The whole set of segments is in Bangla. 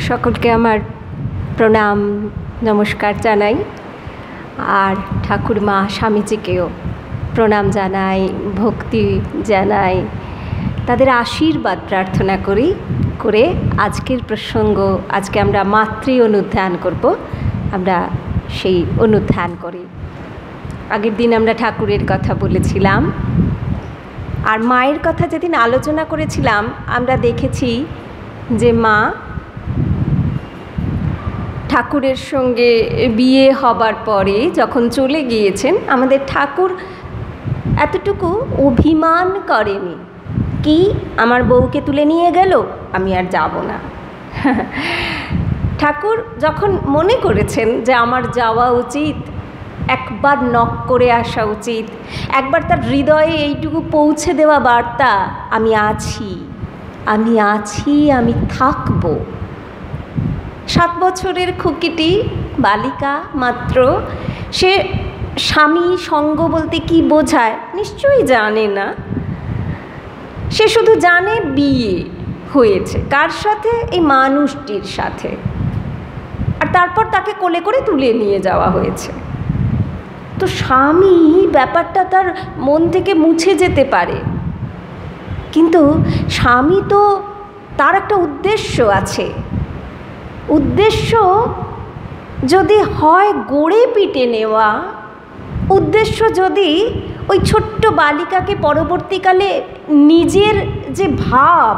সকলকে আমার প্রণাম নমস্কার জানাই, আর ঠাকুর মা স্বামীজিকেও প্রণাম জানাই, ভক্তি জানাই, তাদের আশীর্বাদ প্রার্থনা করে আজকের প্রসঙ্গ, আজকে আমরা মাতৃ অনুধ্যান করব। আমরা সেই অনুধ্যান করি। আগের দিন আমরা ঠাকুরের কথা বলেছিলাম, আর মায়ের কথা যেদিন আলোচনা করেছিলাম আমরা দেখেছি যে মা ঠাকুরের সঙ্গে বিয়ে হবার পরে যখন চলে গিয়েছেন, আমাদের ঠাকুর এতটুকু অভিমান করেনি, কি আমার বউকে তুলে নিয়ে গেল, আমি আর যাব না। ঠাকুর যখন মনে করেছেন যে আমার যাওয়া উচিত, একবার নক করে আসা উচিত, একবার তার হৃদয়ে এইটুকু পৌঁছে দেওয়া বার্তা, আমি আছি, আমি আছি, আমি থাকবো। 7 বছরের খুকিটি বালিকা মাত্র, সে স্বামী সঙ্গ বলতে কি বোঝায় নিশ্চয়ই জানে না। সে শুধু জানে বিয়ে হয়েছে কার সাথে, এই মানুষটির সাথে, আর তারপর তাকে কোলে করে তুলে নিয়ে যাওয়া হয়েছে। তো স্বামী ব্যাপারটা তার মন থেকে মুছে যেতে পারে, কিন্তু স্বামী তো তার একটা উদ্দেশ্য আছে। উদ্দেশ্য যদি হয় গড়ে পিটে নেওয়া, উদ্দেশ্য যদি ওই ছোট্ট বালিকাকে পরবর্তীকালে নিজের যে ভাব,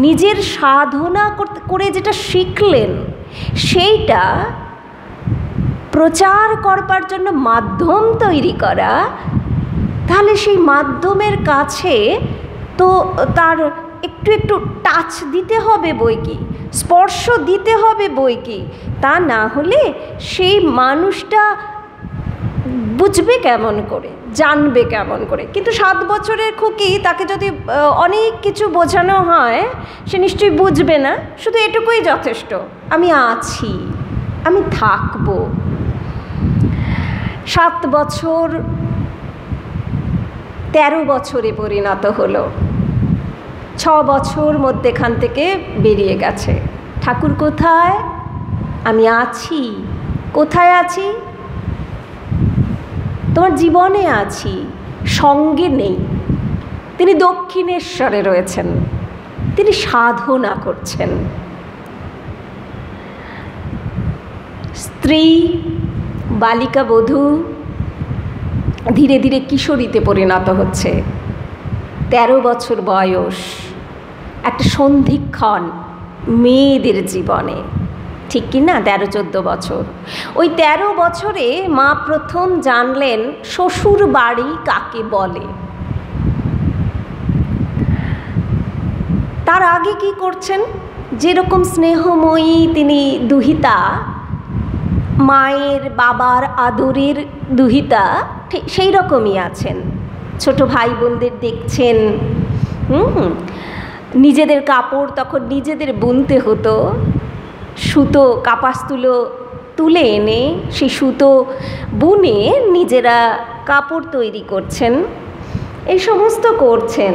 নিজের সাধনা করে যেটা শিখলেন সেইটা প্রচার করবার জন্য মাধ্যম তৈরি করা, তাহলে সেই মাধ্যমের কাছে তো তার একটু একটু টাচ দিতে হবে বই কি, স্পর্শ দিতে হবে বই কি। তা না হলে সেই মানুষটা বুঝবে কেমন করে, জানবে কেমন করে। কিন্তু 7 বছরের খুকি, তাকে যদি অনেক কিছু বোঝানো হয় সে নিশ্চয়ই বুঝবে না। শুধু এটুকুই যথেষ্ট, আমি আছি, আমি থাকবো। 7 বছর 13 বছরে পরিণত হলো। 6 বছর মধ্যেখান থেকে বেরিয়ে গেছে। ঠাকুর কোথায়? আমি আছি। কোথায় আছি? তোমার জীবনে আছি, সঙ্গে নেই। তিনি দক্ষিণেশ্বরে রয়েছেন, তিনি সাধনা করছেন। স্ত্রী, বালিকা বধূ ধীরে ধীরে কিশোরীতে পরিণত হচ্ছে। 13 বছর বয়স, একটা সন্ধিক্ষণ মেয়েদের জীবনে, ঠিক কি না? 13-14 বছর। ওই 13 বছরে মা প্রথম জানলেন শ্বশুর বাড়ি কাকে বলে। তার আগে কি করছেন? যেরকম স্নেহময়ী তিনি দুহিতা, মায়ের বাবার আদরের দুহিতা, ঠিক সেই রকমই আছেন। ছোট ভাই বোনদের দেখছেন, নিজেদের কাপড় তখন নিজেদের বুনতে হতো, সুতো কাপাসতুলো তুলে এনে সেই সুতো বুনে নিজেরা কাপড় তৈরি করছেন, এই সমস্ত করছেন।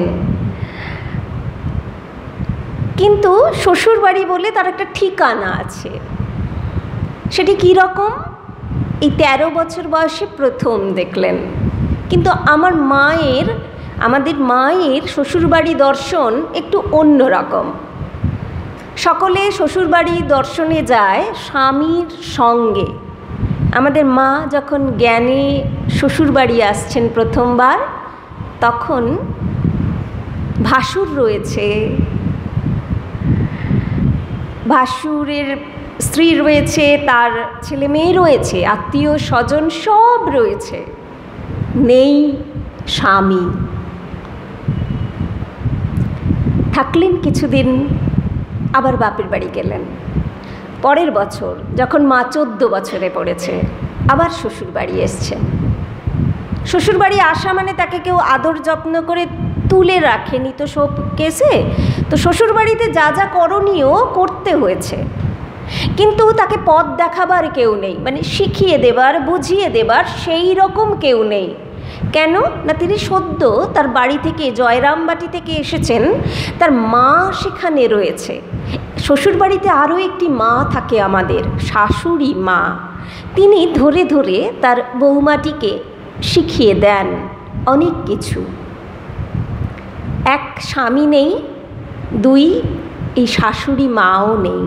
কিন্তু শ্বশুরবাড়ি বলে তার একটা ঠিকানা আছে। সেটি কী রকম? এই 13 বছর বয়সে প্রথম দেখলেন। কিন্তু আমাদের মায়ের শ্বশুরবাড়ি দর্শন একটু অন্য রকম। সকলে শ্বশুরবাড়ি দর্শনে যায় স্বামীর সঙ্গে। আমাদের মা যখন জ্ঞানে শ্বশুরবাড়ি আসছেন প্রথমবার, তখন ভাসুর রয়েছে, ভাসুরের স্ত্রী রয়েছে, তার ছেলে মেয়ে রয়েছে, আত্মীয় স্বজন সব রয়েছে, নেই স্বামী। থাকলেন কিছুদিন, আবার বাপের বাড়ি গেলেন। পরের বছর যখন মা 14 বছরে পড়েছে, আবার শ্বশুর বাড়ি এসছেন। শ্বশুর বাড়ি আসা মানে তাকে কেউ আদর যত্ন করে তুলে রাখেনি তো সব কেসে, তো শ্বশুর বাড়িতে যা যা করণীয় করতে হয়েছে, কিন্তু তাকে পথ দেখাবার কেউ নেই, মানে শিখিয়ে দেবার, বুঝিয়ে দেবার সেই রকম কেউ নেই। কেন না, তিনি সদ্য তার বাড়ি থেকে, জয়রামবাটি থেকে এসেছেন, তার মা সেখানে রয়েছে। শ্বশুরবাড়িতে আরও একটি মা থাকে আমাদের, শাশুড়ি মা। তিনি ধরে ধরে তার বৌমাটিকে শিখিয়ে দেন অনেক কিছু। এক, স্বামী নেই, দুই, এই শাশুড়ি মাও নেই।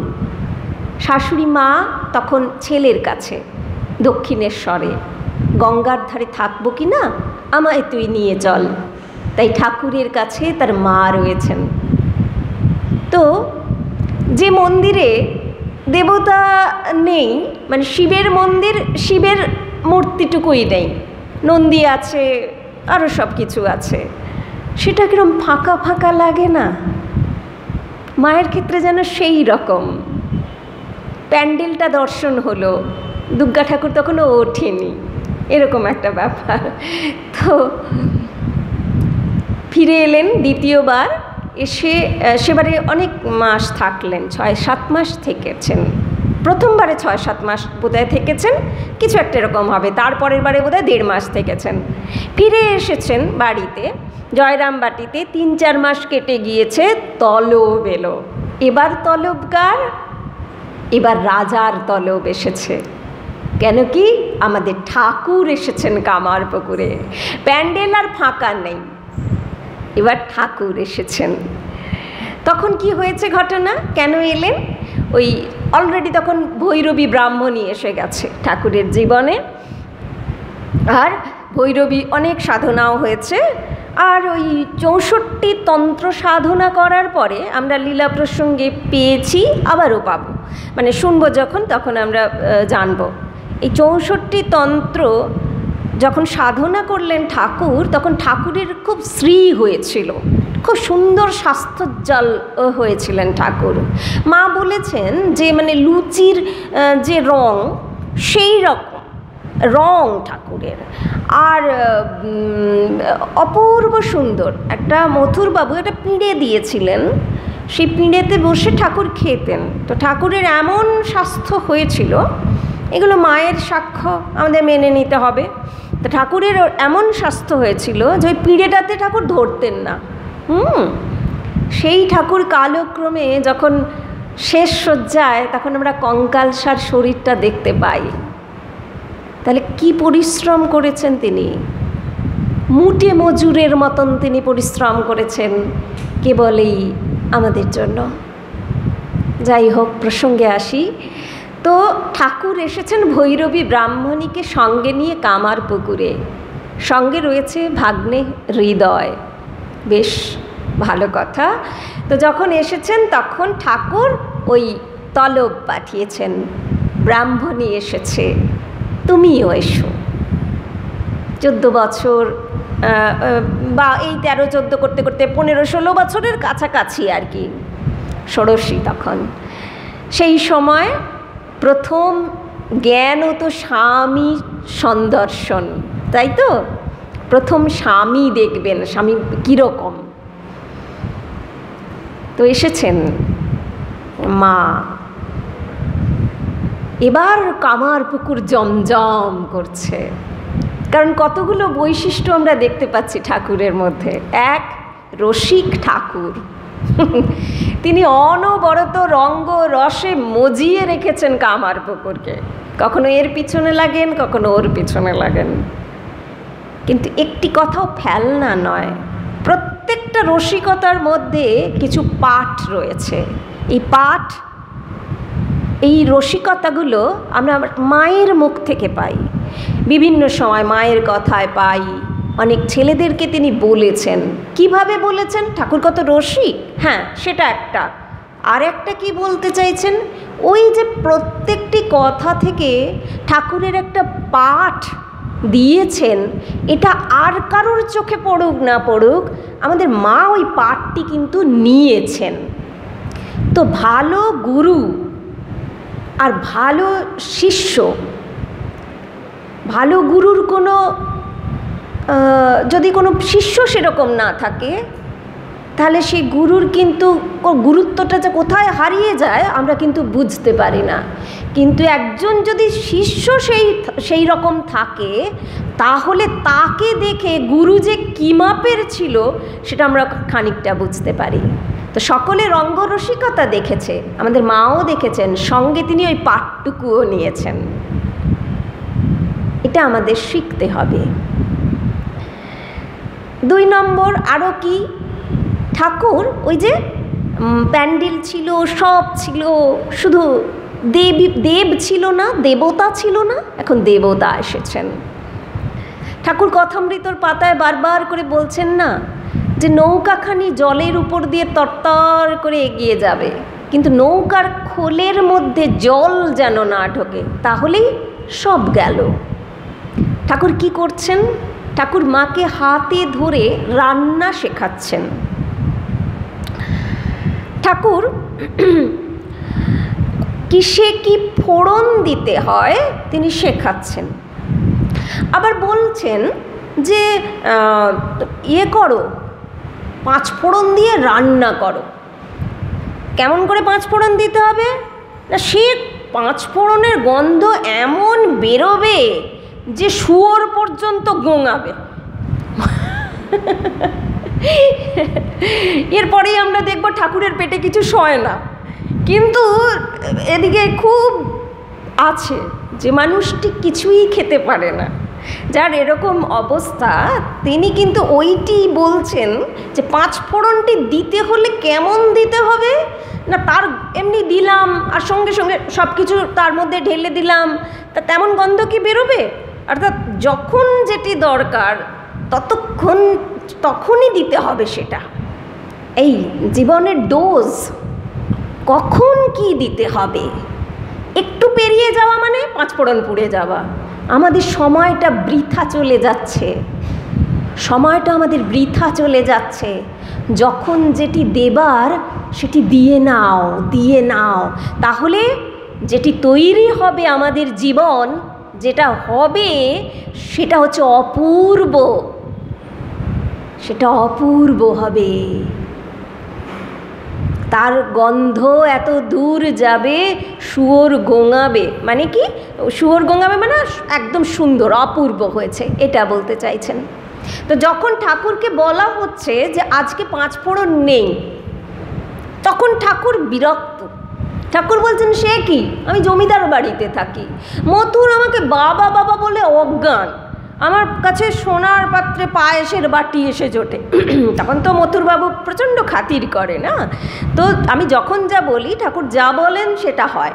শাশুড়ি মা তখন ছেলের কাছে দক্ষিণেশ্বরে, গঙ্গার ধারে থাকবো কি না, আমায় তুই নিয়ে চল। তাই ঠাকুরের কাছে তার মা রয়েছেন। তো যে মন্দিরে দেবতা নেই, মানে শিবের মন্দির, শিবের মূর্তিটুকুই নেই, নন্দী আছে, আরও সব কিছু আছে, সেটা কিরম ফাঁকা ফাঁকা লাগে না? মায়ের ক্ষেত্রে যেন সেই রকম। প্যান্ডেলটা দর্শন হলো, দুর্গা ঠাকুর তখনও ওঠেনি, এরকম একটা ব্যাপার। তো ফিরে এলেন দ্বিতীয়বার, এসে সেবারে অনেক মাস থাকলেন, 6-7 মাস থেকেছেন। প্রথমবারে 6-7 মাস বোধহয় থেকেছেন, কিছু একটা এরকম হবে। তারপরের বারে বোধহয় 1.5 মাস থেকেছেন। ফিরে এসেছেন বাড়িতে, জয়রামবাটিতে। 3-4 মাস কেটে গিয়েছে, তলব এলো। এবার তলবগার, এবার রাজার তলব এসেছে। কেন কি, আমাদের ঠাকুর এসেছেন কামারপুকুরে, প্যান্ডেল আর ফাঁকা নেই, এবার ঠাকুর এসেছেন। তখন কি হয়েছে ঘটনা, কেন এলেন? ওই অলরেডি তখন ভৈরবী ব্রাহ্মণী এসে গেছে ঠাকুরের জীবনে, আর ভৈরবী অনেক সাধনাও হয়েছে। আর ওই 64 তন্ত্র সাধনা করার পরে আমরা লীলা প্রসঙ্গে পেয়েছি, আবারও পাবো, মানে শুনবো যখন, তখন আমরা জানবো। এই 64 তন্ত্র যখন সাধনা করলেন ঠাকুর, তখন ঠাকুরের খুব শ্রী হয়েছিল, খুব সুন্দর স্বাস্থ্যোজ্জ্বল হয়েছিলেন ঠাকুর। মা বলেছেন যে মানে লুচির যে রং, সেই রকম রং ঠাকুরের, আর অপূর্ব সুন্দর। একটা মথুরবাবু একটা পিঁড়ে দিয়েছিলেন, সেই পিঁড়েতে বসে ঠাকুর খেতেন। তো ঠাকুরের এমন স্বাস্থ্য হয়েছিল, এগুলো মায়ের সাক্ষ্য, আমাদের মেনে নিতে হবে। তো ঠাকুরের এমন স্বাস্থ্য হয়েছিল যে ওই পিঁড়েটাতে ঠাকুর ধরতেন না। সেই ঠাকুর কালক্রমে যখন শেষ শয্যায়, তখন আমরা কঙ্কালসার শরীরটা দেখতে পাই। তাহলে কি পরিশ্রম করেছেন তিনি, মুটে মজুরের মতন তিনি পরিশ্রম করেছেন কেবলই আমাদের জন্য। যাই হোক, প্রসঙ্গে আসি। তো ঠাকুর এসেছেন ভৈরবী ব্রাহ্মণীকে সঙ্গে নিয়ে কামারপুকুরে, সঙ্গে রয়েছে ভাগ্নে হৃদয়, বেশ ভালো কথা। তো যখন এসেছেন তখন ঠাকুর ওই তলব পাঠিয়েছেন, ব্রাহ্মণী এসেছে, তুমিও এসো। 14 বছর বা এই 13-14 করতে করতে 15-16 বছরের কাছাকাছি আর কি, ষোড়শী তখন। সেই সময় প্রথম জ্ঞান তো স্বামী সন্দর্শন, তাই তো? প্রথম স্বামী দেখবেন, স্বামী কীরকম। তো এসেছেন মা। এবার কামারপুকুর জমজম করছে, কারণ কতগুলো বৈশিষ্ট্য আমরা দেখতে পাচ্ছি ঠাকুরের মধ্যে। এক, রসিক ঠাকুর, তিনি অনবরত রঙ্গ রসে মজিয়ে রেখেছেন কামারপুকুরকে। কখনো এর পিছনে লাগেন, কখনো ওর পিছনে লাগেন, কিন্তু একটি কথাও ফেলনা নয়। প্রত্যেকটা রসিকতার মধ্যে কিছু পাঠ রয়েছে। এই পাঠ, এই রসিকতাগুলো আমরা মায়ের মুখ থেকে পাই, বিভিন্ন সময় মায়ের কথায় পাই। অনেক ছেলেদেরকে তিনি বলেছেন। কিভাবে বলেছেন? ঠাকুর কত রসিক, হ্যাঁ সেটা একটা। আর একটা কি বলতে চাইছেন, ওই যে প্রত্যেকটি কথা থেকে ঠাকুরের একটা পাঠ দিয়েছেন, এটা আর কারোর চোখে পড়ুক না পড়ুক, আমাদের মা ওই পাঠটি কিন্তু নিয়েছেন। তো ভালো গুরু আর ভালো শিষ্য, ভালো গুরুর কোনো যদি কোনো শিষ্য সেরকম না থাকে, তাহলে সেই গুরুর কিন্তু গুরুত্বটা যে কোথায় হারিয়ে যায় আমরা কিন্তু বুঝতে পারি না। কিন্তু একজন যদি শিষ্য সেই রকম থাকে, তাহলে তাকে দেখে গুরু যে কী মাপের ছিল সেটা আমরা খানিকটা বুঝতে পারি। তো সকলে রঙ্গরসিকতা দেখেছে, আমাদের মাও দেখেছেন, সঙ্গে তিনি ওই পাঠটুকুও নিয়েছেন। এটা আমাদের শিখতে হবে। 2 নম্বর আরও কি, ঠাকুর ওই যে প্যান্ডেল ছিল, সব ছিল, শুধু দেব ছিল না, দেবতা ছিল না, এখন দেবতা এসেছেন। ঠাকুর কথামৃতর পাতায় বারবার করে বলছেন না যে নৌকাখানি জলের উপর দিয়ে তরতর করে এগিয়ে যাবে, কিন্তু নৌকার খোলের মধ্যে জল যেন না ঢোকে, তাহলেই সব গেল। ঠাকুর কি করছেন? ঠাকুর মাকে হাতে ধরে রান্না শেখাচ্ছেন। ঠাকুর কিসে কি ফোড়ন দিতে হয় তিনি শেখাচ্ছেন। আবার বলছেন যে ইয়ে করো, 5 ফোড়ন দিয়ে রান্না করো। কেমন করে 5 ফোড়ন দিতে হবে না, সে 5 ফোড়নের গন্ধ এমন বেরোবে যে শুয়োর পর্যন্ত গোঙাবে। এরপরেই আমরা দেখব ঠাকুরের পেটে কিছু সয় না, কিন্তু এদিকে খুব আছে যে মানুষটি কিছুই খেতে পারে না, যার এরকম অবস্থা, তিনি কিন্তু ওইটি বলছেন যে 5 ফোড়নটি দিতে হলে কেমন দিতে হবে না, তার এমনি দিলাম আর সঙ্গে সঙ্গে সব কিছু তার মধ্যে ঢেলে দিলাম, তা তেমন গন্ধ কি বেরোবে? অর্থাৎ যখন যেটি দরকার তখনই দিতে হবে সেটা। এই জীবনের ডোজ কখন কি দিতে হবে, একটু পেরিয়ে যাওয়া মানে 5 ফোড়ন পুড়ে যাওয়া। আমাদের সময়টা বৃথা চলে যাচ্ছে, সময়টা আমাদের বৃথা চলে যাচ্ছে। যখন যেটি দেবার সেটি দিয়ে নাও, দিয়ে নাও, তাহলে যেটি তৈরি হবে আমাদের জীবন, যেটা হবে সেটা হচ্ছে অপূর্ব, সেটা অপূর্ব হবে। তার গন্ধ এত দূর যাবে, শুয়োর গোঙাবে। মানে কি? শুয়োর গোঙাবে মানে একদম সুন্দর, অপূর্ব হয়েছে, এটা বলতে চাইছেন। তো যখন ঠাকুরকে বলা হচ্ছে যে আজকে 5 ফোড়ন নেই, তখন ঠাকুর বিরক্ত। ঠাকুর বলছেন সে কি, আমি জমিদার বাড়িতে থাকি, মথুর আমাকে বাবা বাবা বলে অজ্ঞান, আমার কাছে সোনার পাত্রে পায়েসের বাটি এসে জোটে। তখন তো মথুরবাবু প্রচণ্ড খাতির করে না, তো আমি যখন যা বলি ঠাকুর যা বলেন সেটা হয়।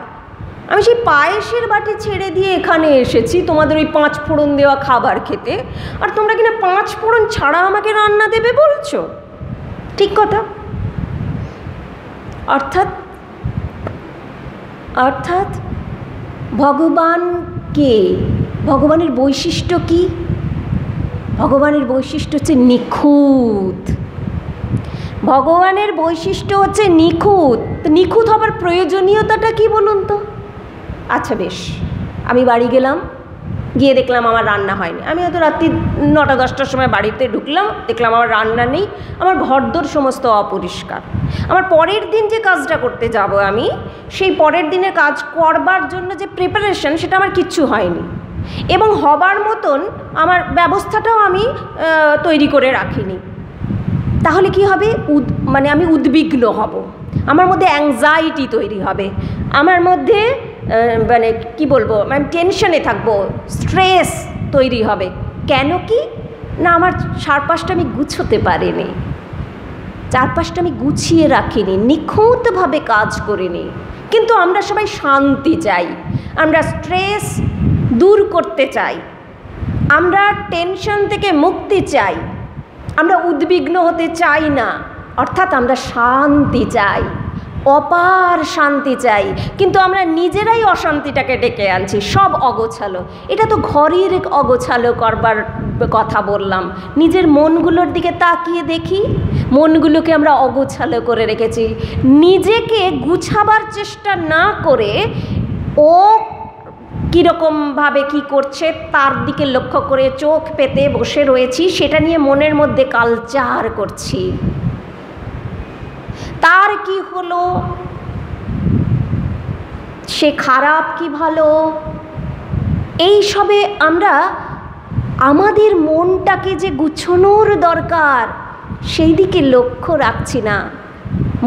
আমি সেই পায়েসের বাটি ছেড়ে দিয়ে এখানে এসেছি তোমাদের ওই 5 ফোড়ন দেওয়া খাবার খেতে, আর তোমরা কিনা 5 ফোড়ন ছাড়া আমাকে রান্না দেবে বলছো। ঠিক কথা। অর্থাৎ ভগবান কে, ভগবানের বৈশিষ্ট্য কি? ভগবানের বৈশিষ্ট্য হচ্ছে নিখুঁত। ভগবানের বৈশিষ্ট্য হচ্ছে নিখুঁত। নিখুঁত হবার প্রয়োজনীয়তাটা কি বলুন তো? আচ্ছা বেশ, আমি বাড়ি গেলাম, গিয়ে দেখলাম আমার রান্না হয়নি। আমি হয়তো রাত্রি 9টা-10টার সময় বাড়িতে ঢুকলাম, দেখলাম আমার রান্না নেই, আমার ঘরদোর সমস্ত অপরিষ্কার। আমার পরের দিন যে কাজটা করতে যাব আমি, সেই পরের দিনের কাজ করবার জন্য যে প্রিপারেশন, সেটা আমার কিচ্ছু হয়নি, এবং হবার মতন আমার ব্যবস্থাটাও আমি তৈরি করে রাখিনি। তাহলে কি হবে? মানে আমি উদ্বিগ্ন হব, আমার মধ্যে অ্যাংজাইটি তৈরি হবে, আমার মধ্যে মানে কি বলবো, আমি টেনশনে থাকবো, স্ট্রেস তৈরি হবে। কেন কি না, আমার চারপাশটা আমি গুছোতে পারিনি, চারপাশটা আমি গুছিয়ে রাখিনি, নিখুঁতভাবে কাজ করিনি। কিন্তু আমরা সবাই শান্তি চাই, আমরা স্ট্রেস দূর করতে চাই, আমরা টেনশন থেকে মুক্তি চাই, আমরা উদ্বিগ্ন হতে চাই না। অর্থাৎ আমরা শান্তি চাই, অপার শান্তি চাই, কিন্তু আমরা নিজেরাই অশান্তিটাকে ডেকে আনছি, সব অগোছালো। এটা তো ঘরের অগোছালো করবার কথা বললাম। নিজের মনগুলোর দিকে তাকিয়ে দেখি, মনগুলোকে আমরা অগোছালো করে রেখেছি। নিজেকে গুছাবার চেষ্টা না করে ও কীরকমভাবে কি করছে তার দিকে লক্ষ্য করে চোখ পেতে বসে রয়েছি, সেটা নিয়ে মনের মধ্যে কালচার করছি। তার কি হলো, সে খারাপ কি ভালো, এই সবে আমরা আমাদের মনটাকে যে গুছানোর দরকার সেই দিকে লক্ষ্য রাখছি না।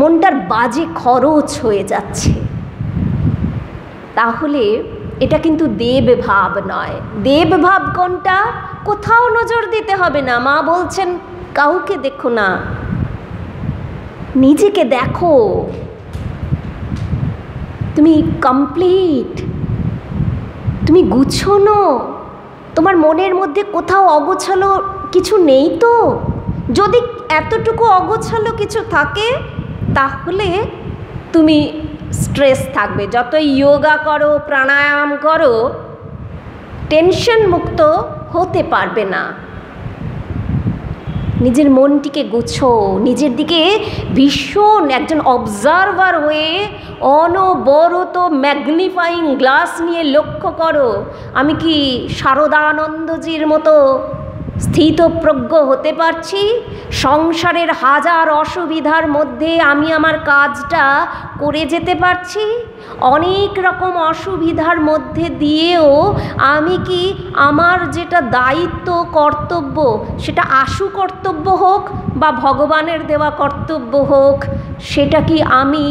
মনটার বাজে খরচ হয়ে যাচ্ছে, তাহলে এটা কিন্তু দেবভাব নয়। দেবভাব কোনটা? কোথাও নজর দিতে হবে না। মা বলছেন কাউকে দেখো না, নিজেকে দেখো, তুমি কমপ্লিট, তুমি গুছোনো, তোমার মনের মধ্যে কোথাও অগোছালো কিছু নেই তো। যদি এতটুকু অগোছালো কিছু থাকে তাহলে তুমি স্ট্রেস থাকবে। যতই যোগা করো, প্রাণায়াম করো, টেনশন মুক্ত হতে পারবে না। নিজের মনটিকে গুছো, নিজের দিকে ভীষণ একজন অবজারভার হয়ে অনবরত ম্যাগনিফাইং গ্লাস নিয়ে লক্ষ্য করো, আমি কি শারদানন্দজির মতো স্থিতপ্রজ্ঞ হতে পারছি? সংসারের হাজার অসুবিধার মধ্যে আমি আমার কাজটা করে যেতে পারছি? অনেক রকম অসুবিধার মধ্যে দিয়েও আমি কি আমার যেটা দায়িত্ব, কর্তব্য, সেটা আশু কর্তব্য হোক বা ভগবানের দেওয়া কর্তব্য হোক, সেটা কি আমি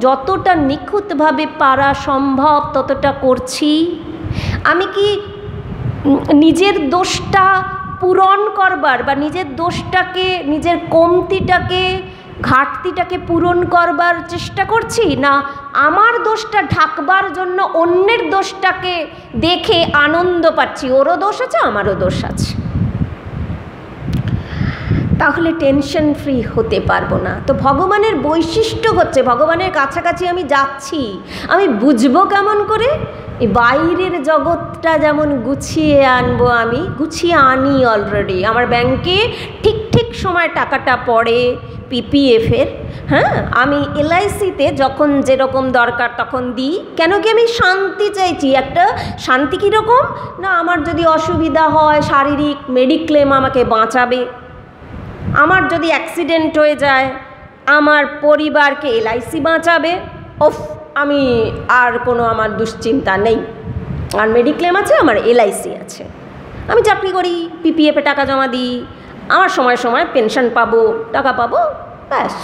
যতটা নিখুঁতভাবে পারা সম্ভব ততটা করছি? আমি কি নিজের দোষটা পূরণ করবার বা নিজের দোষটাকে, নিজের কমতিটাকে, ঘাটতিটাকে পূরণ করবার চেষ্টা করছি, না আমার দোষটা ঢাকবার জন্য অন্যের দোষটাকে দেখে আনন্দ পাচ্ছি, ওরও দোষ আছে আমারও দোষ আছে? তাহলে টেনশন ফ্রি হতে পারবো না। তো ভগবানের বৈশিষ্ট্য হচ্ছে, ভগবানের কাছাকাছি আমি যাচ্ছি, আমি বুঝবো কেমন করে? এই বাইরের জগৎটা যেমন গুছিয়ে আনবো, আমি গুছিয়ে আনি অলরেডি। আমার ব্যাংকে ঠিক ঠিক সময় টাকাটা পড়ে পিপিএফের, হ্যাঁ, আমি এলআইসিতে যখন যেরকম দরকার তখন দিই। কেন কি? আমি শান্তি চাইছি। একটা শান্তি কীরকম না, আমার যদি অসুবিধা হয় শারীরিক, মেডিক্লেম আমাকে বাঁচাবে। আমার যদি অ্যাক্সিডেন্ট হয়ে যায় আমার পরিবারকে এলআইসি বাঁচাবে। ওফ, আমি আর কোনো আমার দুশ্চিন্তা নেই, আর মেডিক্লেম আছে, আমার এলআইসি আছে, আমি চাকরি করি, পিপিএফে টাকা জমা দিই, আমার সময় সময় পেনশন পাবো, টাকা পাবো, ব্যাস।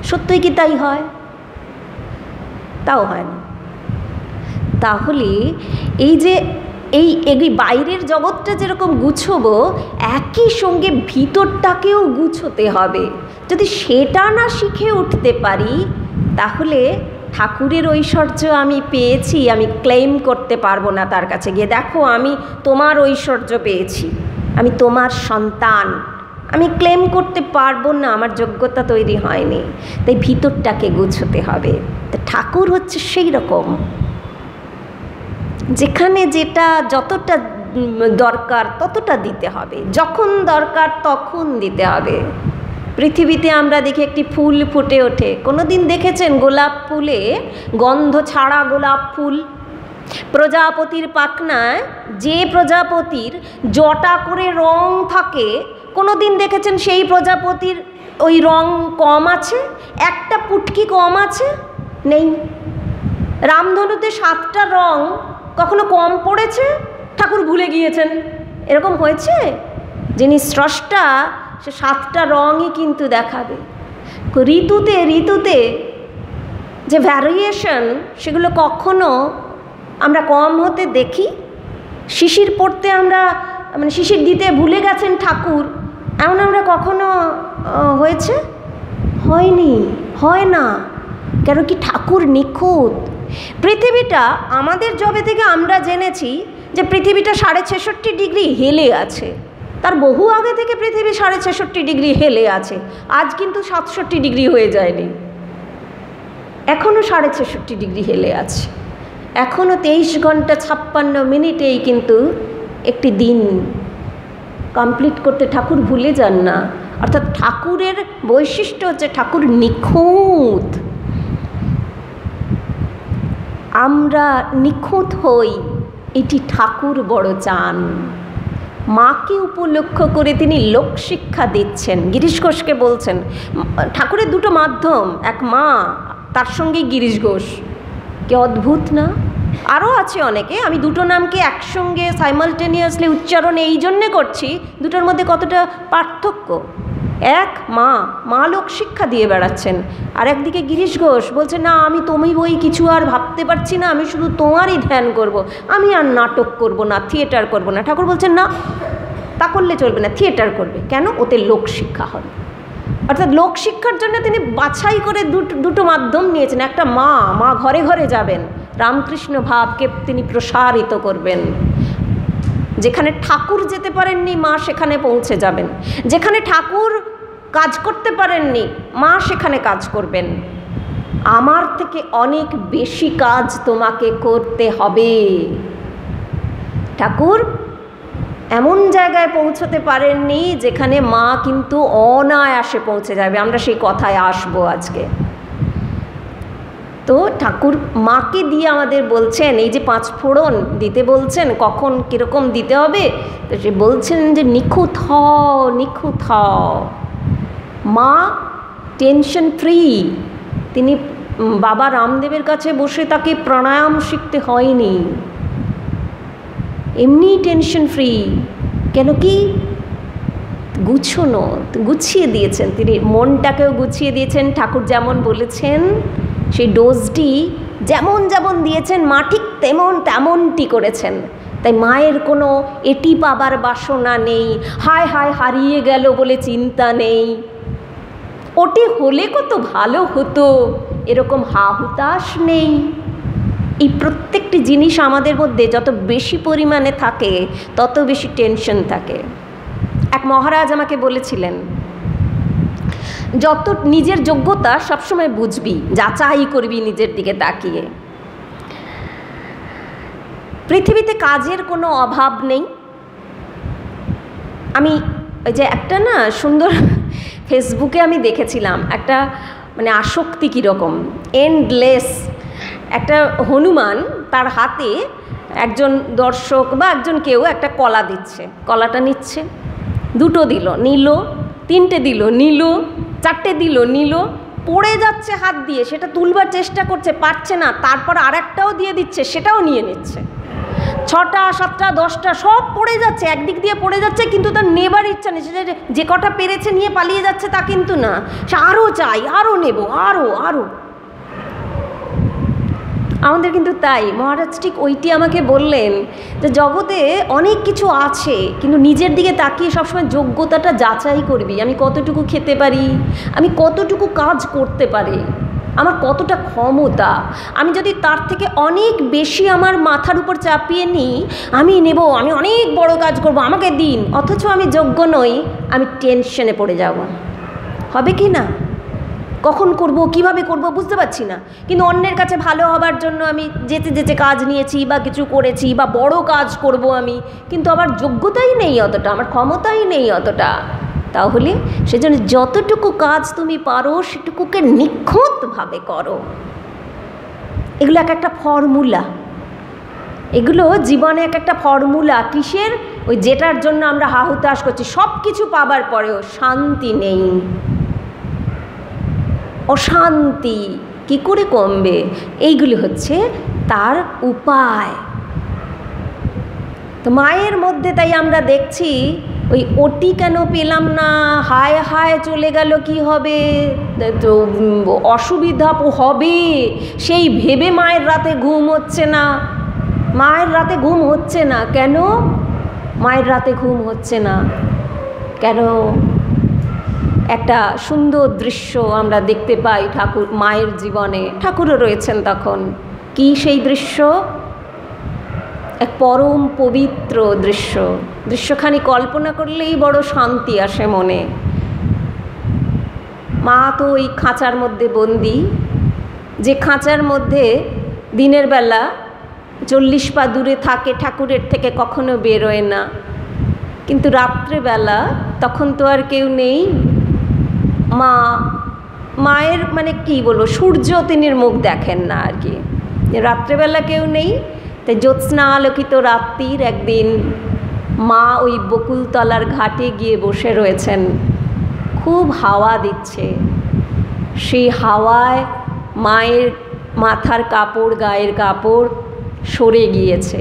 সত্যই কি তাই হয়? তাও হয় না। তাহলে এই যে এই বাইরের জগৎটা যেরকম গুছোবো, একই সঙ্গে ভিতরটাকেও গুছোতে হবে। যদি সেটা না শিখে উঠতে পারি তাহলে ঠাকুরের ঐশ্বর্য আমি পেয়েছি আমি ক্লেম করতে পারবো না তার কাছে গিয়ে, দেখো আমি তোমার ঐশ্বর্য পেয়েছি, আমি তোমার সন্তান, আমি ক্লেম করতে পারবো না, আমার যোগ্যতা তৈরি হয়নি। তাই ভিতরটাকে গুছোতে হবে। তো ঠাকুর হচ্ছে সেই রকম, যেখানে যেটা যতটা দরকার ততটা দিতে হবে, যখন দরকার তখন দিতে হবে। পৃথিবীতে আমরা দেখি একটি ফুল ফুটে ওঠে, কোনো দিন দেখেছেন গোলাপ ফুলে গন্ধ ছাড়া গোলাপ ফুল? প্রজাপতির পাখনায় যে প্রজাপতির জটা করে রং থাকে, কোনো দিন দেখেছেন সেই প্রজাপতির ওই রং কম আছে? একটা পুটকি কম আছে? নেই। রামধনুতে 7টা রং কখনো কম পড়েছে? ঠাকুর ভুলে গিয়েছেন, এরকম হয়েছে? যিনি স্রষ্টা সে 7টা রঙই কিন্তু দেখাবে। ঋতুতে ঋতুতে যে ভ্যারিয়েশন, সেগুলো কখনো আমরা কম হতে দেখি? শিশির পড়তে আমরা মানে শিশির দিতে ভুলে গেছেন ঠাকুর, এমন আমরা কখনো হয়েছে? হয়নি, হয় না। কেন কি? ঠাকুর নিখুঁত। পৃথিবীটা আমাদের যবে থেকে আমরা জেনেছি যে পৃথিবীটা 66.5 ডিগ্রি হেলে আছে, তার বহু আগে থেকে পৃথিবী 66.5 ডিগ্রি হেলে আছে। আজ কিন্তু 67 ডিগ্রি হয়ে যায়নি, এখনও 66.5 ডিগ্রি হেলে আছে। এখনও 23 ঘন্টা 56 মিনিটেই কিন্তু একটি দিন কমপ্লিট করতে ঠাকুর ভুলে যান না। অর্থাৎ ঠাকুরের বৈশিষ্ট্য হচ্ছে ঠাকুর নিখুঁত। আমরা নিখুঁত হই, এটি ঠাকুর বড় চান। মাকে উপলক্ষ করে তিনি লোকশিক্ষা দিচ্ছেন। গিরিশ ঘোষকে বলছেন, ঠাকুরের দুটো মাধ্যম, এক মা, তার সঙ্গে গিরিশ ঘোষ। কি অদ্ভুত না? আরও আছে অনেকে, আমি দুটো নামকে একসঙ্গে সাইমালটেনিয়াসলি উচ্চারণ এই জন্যে করছি, দুটোর মধ্যে কতটা পার্থক্য। এক মা লোক শিক্ষা দিয়ে বেড়াচ্ছেন, আর একদিকে গিরিশ ঘোষ বলছে না আমি তুমি বই কিছু আর ভাবতে পারছি না, আমি শুধু তোমারই ধ্যান করব, আমি আর নাটক করব না, থিয়েটার করব না। ঠাকুর বলছেন না, তা করলে চলবে না, থিয়েটার করবে। কেন? ওতে লোক শিক্ষা হবে। অর্থাৎ লোক শিক্ষার জন্য তিনি বাছাই করে দুটো মাধ্যম নিয়েছেন। একটা মা ঘরে ঘরে যাবেন, রামকৃষ্ণ ভাবকে তিনি প্রসারিত করবেন। যেখানে ঠাকুর যেতে পারেননি মা সেখানে পৌঁছে যাবেন, যেখানে ঠাকুর কাজ করতে পারেননি মা সেখানে কাজ করবেন। আমার থেকে অনেক বেশি কাজ তোমাকে করতে হবে। ঠাকুর এমন জায়গায় পৌঁছতে পারেননি যেখানে মা কিন্তু অনায়াসে পৌঁছে যাবে। আমরা সেই কথায় আসবো আজকে। তো ঠাকুর মাকে দিয়ে আমাদের বলছেন, এই যে 5 ফোড়ন দিতে বলছেন, কখন কীরকম দিতে হবে, তো সে বলছেন যে নিখুঁত হও। মা টেনশন ফ্রি। তিনি বাবা রামদেবের কাছে বসে তাকে প্রাণায়াম শিখতে হয়নি, এমনি টেনশন ফ্রি। কেন কি? গুছিয়ে দিয়েছেন তিনি, মনটাকেও গুছিয়ে দিয়েছেন। ঠাকুর যেমন বলেছেন সেই ডোজটি যেমন দিয়েছেন মা ঠিক তেমনটি করেছেন। তাই মায়ের কোনো এটি পাবার বাসনা নেই, হায় হারিয়ে গেল বলে চিন্তা নেই, ওটি হলে কত ভালো হতো এরকম হাহুতাশ নেই। এই প্রত্যেকটি জিনিস আমাদের মধ্যে যত বেশি পরিমাণে থাকে তত বেশি টেনশন থাকে। এক মহারাজ আমাকে বলেছিলেন, যত নিজের যোগ্যতা সবসময় বুঝবি, যাচাই করবি নিজের দিকে তাকিয়ে। পৃথিবীতে কাজের কোনো অভাব নেই। আমি ওই যে একটা না সুন্দর ফেসবুকে আমি দেখেছিলাম, একটা মানে আসক্তি কীরকম, এন্ডলেস। একটা হনুমান, তার হাতে একজন দর্শক বা একজন কেউ একটা কলা দিচ্ছে, কলাটা নিচ্ছে, 2টো দিল, নিল, 3টে দিল, নিল, 4টে দিল, নিল, পড়ে যাচ্ছে হাত দিয়ে, সেটা তুলবার চেষ্টা করছে, পারছে না, তারপর আরেকটাও দিয়ে দিচ্ছে, সেটাও নিয়ে নিচ্ছে। 6টা 7টা 10টা সব পড়ে যাচ্ছে, একদিক দিয়ে পড়ে যাচ্ছে, কিন্তু তার নেবার ইচ্ছা নেই। সে যে কটা পেরেছে নিয়ে পালিয়ে যাচ্ছে তা কিন্তু না, সে আরও চাই, আরও নেব, আরও। আমাদের কিন্তু তাই। মহারাজ ঠিক ওইটি আমাকে বললেন যে জগতে অনেক কিছু আছে, কিন্তু নিজের দিকে তাকিয়ে সবসময় যোগ্যতাটা যাচাই করবি। আমি কতটুকু খেতে পারি, আমি কতটুকু কাজ করতে পারি, আমার কতটা ক্ষমতা। আমি যদি তার থেকে অনেক বেশি আমার মাথার উপর চাপিয়ে নিই, আমি নেব, আমি অনেক বড় কাজ করব, আমাকে দিন, অথচ আমি যোগ্য নই, আমি টেনশনে পড়ে যাব। হবে কি না? কখন করব, কিভাবে করব বুঝতে পারছি না, কিন্তু অন্যের কাছে ভালো হবার জন্য আমি যেতে কাজ নিয়েছি বা কিছু করেছি বা বড় কাজ করব আমি, কিন্তু আমার যোগ্যতাই নেই অতটা, আমার ক্ষমতাই নেই অতটা। তাহলে সেজন্য যতটুকু কাজ তুমি পারো সেটুকুকে নিখুঁতভাবে করো। এগুলো একটা ফর্মুলা, এগুলো জীবনে একটা ফর্মুলা। কিসের? ওই যেটার জন্য আমরা হাহুতাশ করছি, সব কিছু পাবার পরেও শান্তি নেই, অশান্তি কি করে কমবে? এইগুলি হচ্ছে তার উপায়। তো মায়ের মধ্যে তাই আমরা দেখছি ওই ওটি কেন পেলাম না, হায় চলে গেল, কি হবে, তো অসুবিধা হবে সেই ভেবে মায়ের রাতে ঘুম হচ্ছে না। মায়ের রাতে ঘুম হচ্ছে না কেন? মায়ের রাতে ঘুম হচ্ছে না কেন? একটা সুন্দর দৃশ্য আমরা দেখতে পাই ঠাকুর মায়ের জীবনে, ঠাকুরও রয়েছেন তখন। কি সেই দৃশ্য? এক পরম পবিত্র দৃশ্য। দৃশ্যখানি কল্পনা করলেই বড় শান্তি আসে মনে। মা তো ওই খাঁচার মধ্যে বন্দি, যে খাঁচার মধ্যে দিনের বেলা 40 পা দূরে থাকে, ঠাকুরের থেকে কখনো বেরোয় না, কিন্তু রাত্রেবেলা তখন তো আর কেউ নেই। মায়ের মানে কি বলবো, সূর্য তিনির মুখ দেখেন না আর কি, রাত্রেবেলা কেউ নেই। তাই জ্যোৎস্না আলোকিত রাত্রির একদিন মা ওই বকুলতলার ঘাটে গিয়ে বসে রয়েছেন, খুব হাওয়া দিচ্ছে। সেই হাওয়ায় মায়ের মাথার কাপড়, গায়ের কাপড় সরে গিয়েছে।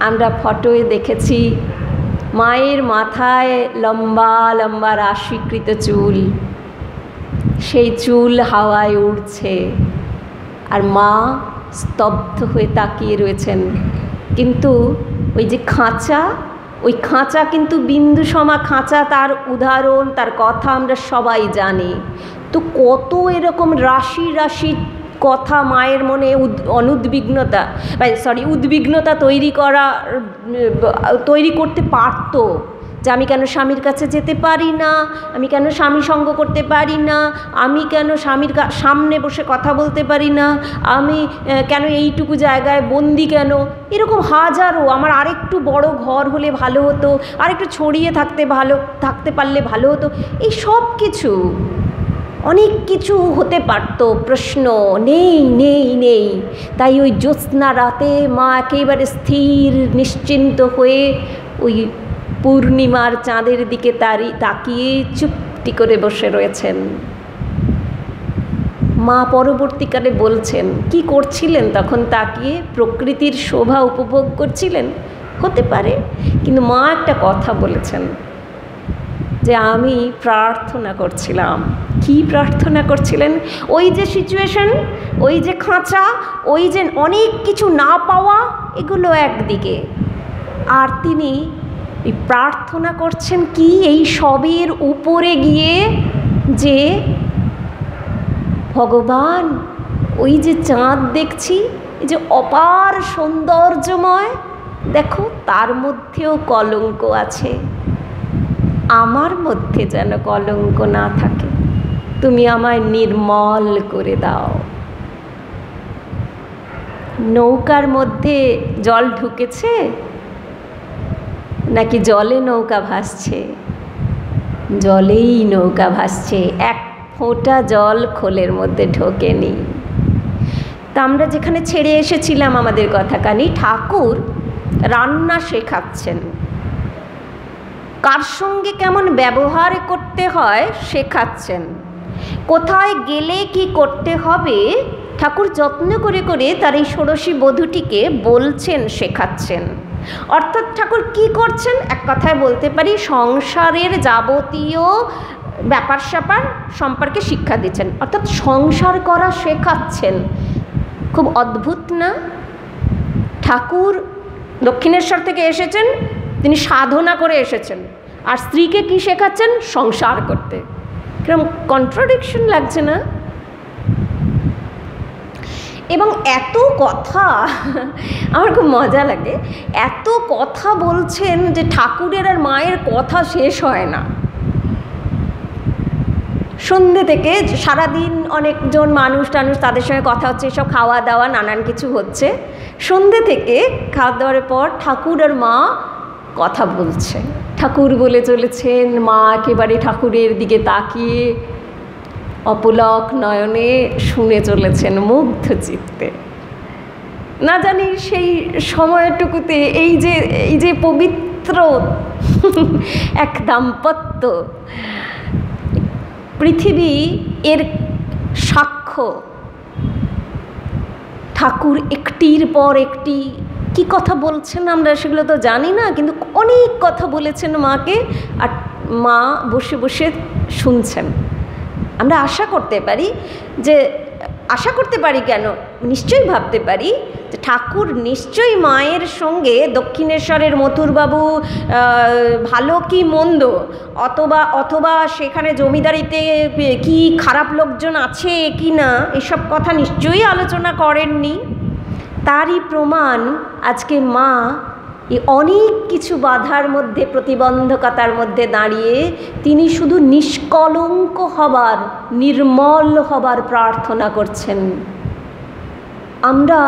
আমরা ফটোয় দেখেছি মায়ের মাথায় লম্বা লম্বা রাশিকৃত চুল, সেই চুল হাওয়ায় উড়ছে, আর মা স্তব্ধ হয়ে তাকিয়ে রয়েছেন। কিন্তু ওই যে খাঁচা, ওই খাঁচা কিন্তু বিন্দু সমা খাঁচা, তার উদাহরণ, তার কথা আমরা সবাই জানি। তো কত এরকম রাশি রাশি কথা মায়ের মনে অনুদ্বিগ্নতা উদ্বিগ্নতা তৈরি করতে পারতো, যে আমি কেন স্বামীর কাছে যেতে পারি না, আমি কেন স্বামী সঙ্গ করতে পারি না, আমি কেন স্বামীর সামনে বসে কথা বলতে পারি না, আমি কেন এইটুকু জায়গায় বন্দি কেন, এরকম হাজারো। আমার আরেকটু বড় ঘর হলে ভালো হতো, আরেকটু ছড়িয়ে থাকতে পারলে ভালো হতো। এই সব কিছু, অনেক কিছু হতে পারতো, প্রশ্ন নেই নেই নেই। তাই ওই জ্যোৎস্না রাতে মা একেবারে স্থির নিশ্চিন্ত হয়ে ওই পূর্ণিমার চাঁদের দিকে তাকিয়ে চুপটি করে বসে রয়েছেন। মা পরবর্তীকালে বলছেন, কি করছিলেন তখন তাকিয়ে? প্রকৃতির শোভা উপভোগ করছিলেন, হতে পারে। কিন্তু মা একটা কথা বলেছেন, যে আমি প্রার্থনা করছিলাম। কি প্রার্থনা করছিলেন? ওই যে সিচুয়েশন, ওই যে খাঁচা, ওই যে অনেক কিছু না পাওয়া, এগুলো একদিকে, আর তিনি প্রার্থনা করছেন কি, এই সবের উপরে গিয়ে যে ভগবান, ওই যে চাঁদ দেখছি, এই যে অপার সৌন্দর্যময়, দেখো তার মধ্যেও কলঙ্ক আছে, আমার মধ্যে যেন কলঙ্ক না থাকে, তুমি আমায় নির্মল করে দাও। নৌকার মধ্যে জল ঢুকেছে নাকি জলে নৌকা ভাসছে? জলেই নৌকা ভাসছে, এক ফোঁটা জল খোলের মধ্যে ঢোকেনি। তা আমরা যেখানে ছেড়ে এসেছিলাম আমাদের কথাখানি, ঠাকুর রান্না শেখাচ্ছেন, কার সঙ্গে কেমন ব্যবহার করতে হয় শেখাচ্ছেন, কোথায় গেলে কি করতে হবে ঠাকুর যত্ন করে করে তার এই ষোড়শী বধূটিকে বলছেন, শেখাচ্ছেন। অর্থাৎ ঠাকুর কি করছেন, এক কথায় বলতে পারি সংসারের যাবতীয় ব্যাপার স্যাপার সম্পর্কে শিক্ষা দিচ্ছেন, অর্থাৎ সংসার করা শেখাচ্ছেন। খুব অদ্ভুত না? ঠাকুর দক্ষিণেশ্বর থেকে এসেছেন, তিনি সাধনা করে এসেছেন, আর স্ত্রীকে কি শেখাচ্ছেন? সংসার করতে। কিরকম কন্ট্রাডিকশন লাগছে না? এবং এত কথা, আমার খুব মজা লাগে, এত কথা বলছেন যে ঠাকুরের আর মায়ের কথা শেষ হয় না। সন্ধ্যে থেকে সারাদিন অনেকজন মানুষ টানুষ, তাদের সঙ্গে কথা হচ্ছে, সব খাওয়া দাওয়া নানান কিছু হচ্ছে। সন্ধ্যে থেকে খাওয়া দাওয়ার পর ঠাকুর আর মা কথা বলছে, ঠাকুর বলে চলেছেন, মা একেবারে ঠাকুরের দিকে তাকিয়ে অপলক নয়নে শুনে চলেছেন মুগ্ধ চিত্তে। না জানি সেই সময়টুকুতে এই যে পবিত্র এক দাম্পত্য, পৃথিবী এর সাক্ষ্য। ঠাকুর একটির পর একটি কি কথা বলছেন আমরা সেগুলো তো জানি না, কিন্তু অনেক কথা বলেছেন মাকে, আর মা বসে বসে শুনছেন। আমরা আশা করতে পারি কেন, নিশ্চয়ই ভাবতে পারি যে ঠাকুর নিশ্চয়ই মায়ের সঙ্গে দক্ষিণেশ্বরের মথুরবাবু ভালো কি মন্দ, অথবা সেখানে জমিদারিতে কি খারাপ লোকজন আছে কি না, এসব কথা নিশ্চয়ই আলোচনা করেননি। তারই প্রমাণ আজকে মা এই অনেক কিছু বাধার মধ্যে, প্রতিবন্ধকতার মধ্যে দাঁড়িয়ে তিনি শুধু নিষ্কলঙ্ক হবার, নির্মল হবার প্রার্থনা করছেন। আমরা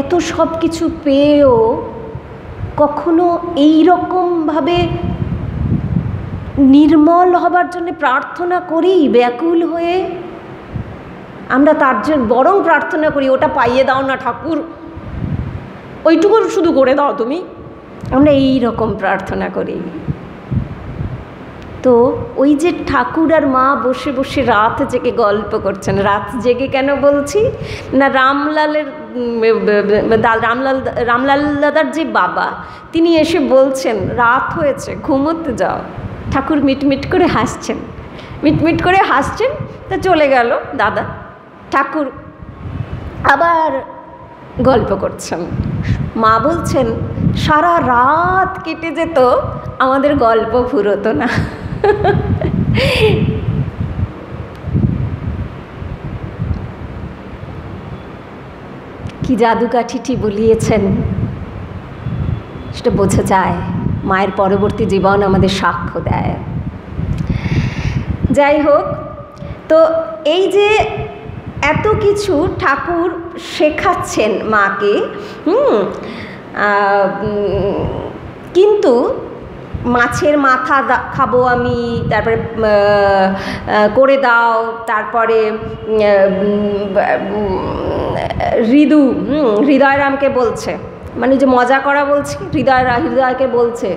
এত সব কিছু পেয়েও কখনো এই রকমভাবে নির্মল হবার জন্য প্রার্থনা করি ব্যাকুল হয়ে? আমরা তার জন্য বরং প্রার্থনা করি, ওটা পাইয়ে দাও না ঠাকুর, ওইটুকু শুধু করে দাও তুমি। আমরা এই রকম প্রার্থনা করি। তো ওই যে ঠাকুর আর মা বসে বসে রাত জেগে গল্প করছেন। রাত জেগে কেন বলছি না, রামলাল দাদার যে বাবা, তিনি এসে বলছেন রাত হয়েছে, ঘুমোতে যাও। ঠাকুর মিটমিট করে হাসছেন, মিটমিট করে হাসছেন। তা চলে গেল দাদা। ঠাকুর আবার গল্প করছেন। মা বলছেন সারা রাত কেটে যেত, আমাদের গল্প ফুরোতো না। কি জাদু কাঠিটি বলিয়েছেন সেটা বোঝা যায়, মায়ের পরবর্তী জীবন আমাদের সাক্ষ্য দেয়। যাই হোক, তো এই যে এত কিছু ঠাকুর শেখাচ্ছেন মাকে, কিন্তু মাছের মাথা খাবো আমি, তারপরে করে দাও, তারপরে হৃদয়রামকে বলছে, মানে যে মজা করা বলছি, হৃদয়কে বলছে